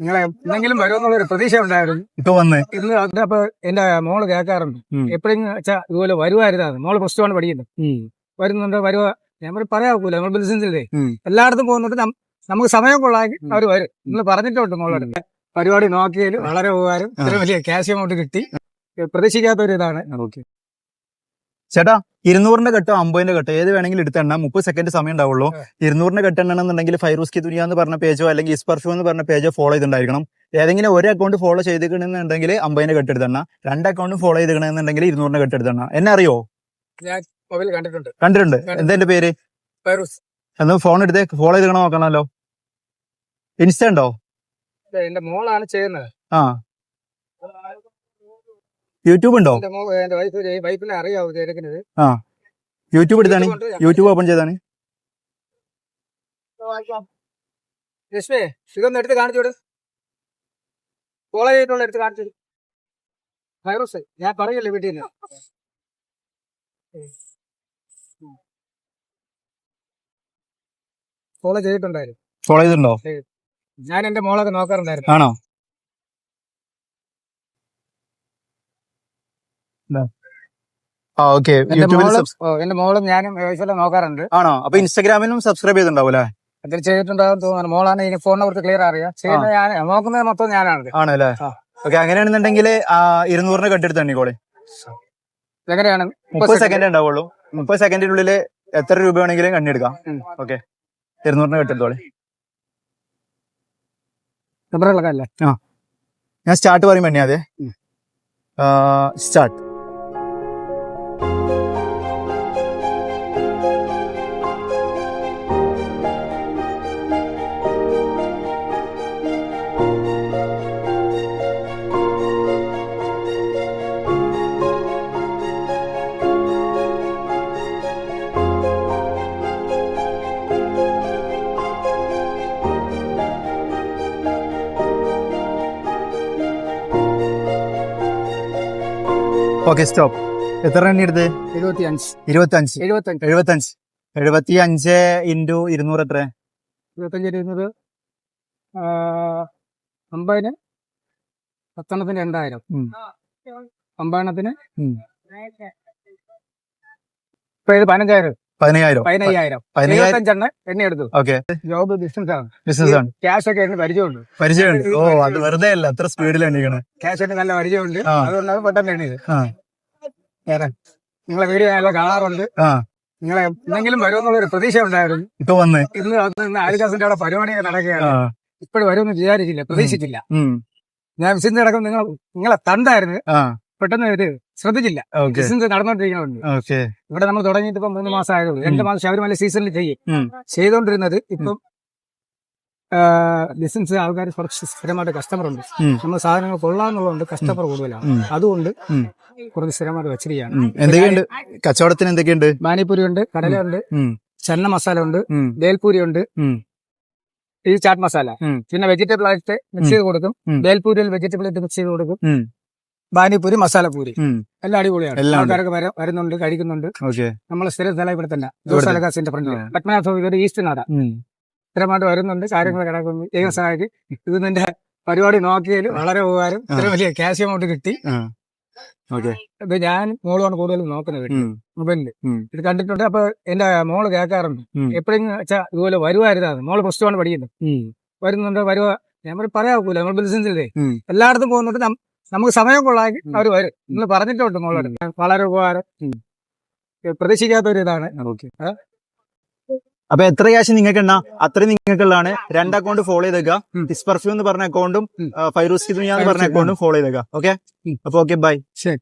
നിങ്ങളെ എന്തെങ്കിലും വരുമെന്നുള്ളൊരു പ്രതീക്ഷ ഉണ്ടായിരുന്നു. ഇപ്പൊ വന്ന് ഇന്ന് അതിനപ്പോ എന്റെ മോള് കേൾക്കാറുണ്ട്, എപ്പോഴും വെച്ചാൽ ഇതുപോലെ വരുമായിരുന്നാണ്. മോള് പ്ലസ് ടു ആണ് പഠിക്കുന്നത്. വരുന്നുണ്ട് വരുക, ഞാൻ പറയാക്കൂല, നമ്മൾ ബിസിനസ്സിലേ എല്ലായിടത്തും പോകുന്നുണ്ട്. നമുക്ക് സമയം കൊള്ളാക്കി അവർ വരും. നിങ്ങൾ പറഞ്ഞിട്ടുണ്ട് മോളോട്. പരിപാടി നോക്കിയതിൽ വളരെ ഉപകാരം. ഇത്ര വലിയ ക്യാഷ് എമൗണ്ട് കിട്ടി, പ്രതീക്ഷിക്കാത്ത ഒരു ഇതാണ്. ചേട്ടാ, 200ന്റെ കെട്ടോ 50ന്റെ കെട്ടോ ഏത് വേണമെങ്കിലും എടുത്തെണ്ണ. 30 സെക്കൻഡ് സമയം ഉണ്ടാവുള്ളൂ. 200ന്റെ കെട്ടെണ്ണുണ്ടെങ്കിൽ ഫൈറൂസ്കി ദുനിയ എന്ന് പറഞ്ഞ പേജോ അല്ലെങ്കിൽ ഇസ്പർഫ്യൂ എന്ന് പറഞ്ഞ പേജോ ഫോളോ ചെയ്തിട്ടുണ്ടായിരിക്കണം. ഏതെങ്കിലും ഒരു അക്കൗണ്ട് ഫോളോ ചെയ്തിട്ടുണ്ടെങ്കിൽ 50ന്റെ കെട്ടെടുത്തെണ്ണ. 2 അക്കൗണ്ടും ഫോളോ ചെയ്തിട്ടുണ്ടെങ്കിൽ 200ന്റെ കെട്ടെടുത്തെണ്ണ. എന്നെ അറിയോ? ഞാൻ മൊബൈൽ കണ്ടിട്ടുണ്ട്. എന്താ എന്റെ പേര്? ഫൈറൂസ്. എന്ന് ഫോൺ എടുത്ത് ഫോളോ ചെയ്തിടണം നോക്കണമല്ലോ. ഇൻസ്റ്റ ഉണ്ടോ? എന്റെ മോളാണ് ചെയ്യുന്നത്. ആ, യൂട്യൂബ് ഉണ്ടോ? എന്റെ വൈഫിനെ അറിയാവൂ ചേർക്കുന്നത്. ആ, യൂട്യൂബ് എടുത്താണ്. യൂട്യൂബ് ഓപ്പൺ ചെയ്താണ്. രശ്മി, ഇതൊന്ന് എടുത്ത് കാണിച്ചോട്. ഫോളോ ചെയ്തിട്ടുള്ള എടുത്ത് കാണിച്ചു. ഫൈറൂസ്, ഞാൻ പറയല്ലേ വീട്ടിൽ നിന്ന്. ഫോളോ ചെയ്തിട്ടുണ്ടായിരുന്നു. ഫോളോ ചെയ്തിട്ടുണ്ടോ? ഞാൻ എന്റെ മോളൊക്കെ നോക്കാറുണ്ടായിരുന്നു. ആണോ? ആ, ഓക്കെ. എന്റെ മോളും ഞാനും വൈഫെല്ലാം നോക്കാറുണ്ട്. ആണോ? അപ്പൊ ഇൻസ്റ്റാഗ്രാമിലും സബ്സ്ക്രൈബ് ചെയ്തിട്ടുണ്ടാവൂലേ? അതിൽ ചെയ്തിട്ടുണ്ടാകും തോന്നുന്നു. മോളാണ് ഈ ഫോണിനെ കുറിച്ച് ക്ലിയർ അറിയാം. ചെയ്യുന്നത് ഞാൻ, നോക്കുന്നത് മൊത്തം ഞാനാണ്. ആണല്ലേ? ഓക്കെ. അങ്ങനെയാണെന്നുണ്ടെങ്കിൽ 200ന്റെ കെട്ടെടുത്ത് തണ്ണിക്കോളെ. എങ്ങനെയാണ്? 30 സെക്കൻഡ് ഉണ്ടാവുള്ളൂ. 30 സെക്കൻഡിനുള്ളിൽ എത്ര രൂപ വേണമെങ്കിലും കണ്ണിയെടുക്കാം. ഓക്കെ, 200ന്റെ കെട്ടെടുത്തോളെ. അല്ലേ? ആ, ഞാൻ സ്റ്റാർട്ട് പറയും വേണ്ടി. അതെ, സ്റ്റാർട്ട്. Okay, stop. എത്ര എണ്ണി എടുത്ത്? 75. 75 ഇൻറ്റു 200 എത്ര? 25 200 50 10 2000. 50 ഇപ്പൊ ഇത് 15,000. 15,000 എണ്ണ എടുത്തു. ഓക്കെ. ജോബ് ബിസിനസ് ആണ്. ക്യാഷ് ഒക്കെ എന്നെ പരിചയമുണ്ട്. ഓ, അത് വെറുതെ അല്ല, അത്ര സ്പീഡിൽ എണ്ണിക്കണം. ക്യാഷ് ഒക്കെ നല്ല പരിചയമുണ്ട്. അതുകൊണ്ടാണ് പെട്ടെന്ന് എണ്ണിയത്. നിങ്ങളെ വീഡിയോ ഞാൻ കാണാറുണ്ട്. നിങ്ങളെ എന്തെങ്കിലും വരുമെന്നുള്ളൊരു പ്രതീക്ഷ ഉണ്ടായിരുന്നു. ഇപ്പൊ വന്ന് ഇന്ന് ആലിദാസിന്റെ അവിടെ പരിപാടിയൊക്കെ നടക്കുകയാണ്. ഇപ്പോഴും വരുമെന്ന് വിചാരിച്ചില്ല, പ്രതീക്ഷിച്ചില്ല. ഞാൻ ബിസിനസ് നടക്കും നിങ്ങളെ തണ്ടായിരുന്നു. പെട്ടെന്ന് ഇത് ശ്രദ്ധിച്ചില്ല. ബിസിനസ് നടന്നുകൊണ്ടിരിക്കുന്നുണ്ട്. ഇവിടെ നമ്മൾ തുടങ്ങിയിട്ട് ഇപ്പൊ 3 മാസം ആയതുള്ളൂ. 2 മാസം ശബരിമല സീസണിൽ ചെയ്തോണ്ടിരുന്നത്. ഇപ്പം ബിസിനസ് ആൾക്കാർ കുറച്ച് സ്ഥിരമായിട്ട് കസ്റ്റമർ ഉണ്ട്. നമ്മൾ സാധനങ്ങൾ കൊള്ളാന്നുള്ളതുകൊണ്ട് കസ്റ്റമർ കൂടുതലാണ്. അതുകൊണ്ട് കുറച്ച് സ്ഥിരമായിട്ട് വെച്ചിരിക്കുകയാണ്. എന്തൊക്കെയുണ്ട് കച്ചവടത്തിന്? എന്തൊക്കെയുണ്ട്? പാനിപ്പൂരി ഉണ്ട്, കടലുണ്ട്, ചന്ന മസാല ഉണ്ട്, ബേൽപൂരി ഉണ്ട്, ഈ ചാറ്റ് മസാല, പിന്നെ വെജിറ്റബിൾ ആയിട്ട് മിക്സ് ചെയ്ത് കൊടുക്കും. ബേൽപൂരിയിൽ വെജിറ്റബിൾ ആയിട്ട് മിക്സ് ചെയ്ത് കൊടുക്കും. പാനിപ്പൂരി, മസാലപ്പൂരി എല്ലാം അടിപൊളിയാണ്. ആൾക്കാരൊക്കെ വരുന്നുണ്ട്, കഴിക്കുന്നുണ്ട്. നമ്മളെ സ്ഥിര സ്ഥലം ഇവിടെ തന്നെ, ജോസലകാസിന്റെ ഫ്രണ്ടിൽ പത്മനാഭ ഈസ്റ്റ് നാട. സ്ഥിരമായിട്ട് വരുന്നുണ്ട്, കാര്യങ്ങൾ കിടക്കുന്നു. ദൈവം സഹായിക്കും. ഇത് നിന്റെ പരിപാടി നോക്കിയതിൽ വളരെ ഉപകാരം. ഇത്ര വലിയ ക്യാഷ് എമൗണ്ട് കിട്ടി. ഇത് ഞാൻ മോളാണ് കൂടുതൽ നോക്കുന്നത് വീട്ടിൽ മൊബൈലില്. ഇത് കണ്ടിട്ടുണ്ട്. അപ്പൊ എന്റെ മോള് കേൾക്കാറുണ്ട്, എപ്പോഴും വെച്ചാൽ ഇതുപോലെ വരുമായിരുന്നാണ്. മോള് പ്ലസ് ടു ആണ് പഠിക്കുന്നത്. വരുന്നുണ്ട് വരുക, ഞാൻ പറയാക്കൂല, നമ്മൾ ബിസിനസ്സിലേ എല്ലായിടത്തും പോകുന്നുണ്ട്. നമുക്ക് സമയം കൊള്ളാക്കി അവർ വരും. നിങ്ങൾ പറഞ്ഞിട്ടുണ്ട് മോളോട്. വളരെ ഉപകാരം, പ്രതീക്ഷിക്കാത്ത ഒരു ഇതാണ്. അപ്പൊ എത്ര ക്യാഷ് നിങ്ങൾക്ക് എണ്ണ അത്രയും നിങ്ങൾക്കുള്ളതാണ്. 2 അക്കൗണ്ട് ഫോളോ ചെയ്തേക്കുക. ഇസ്പർഫ്യൂ എന്ന് പറഞ്ഞ അക്കൗണ്ടും ഫൈറൂസ്കി ദുനിയ എന്ന് പറഞ്ഞ അക്കൗണ്ടും ഫോളോ ചെയ്തേക്കുക. ഓക്കെ, അപ്പൊ ഓക്കെ, ബൈ. ശരി.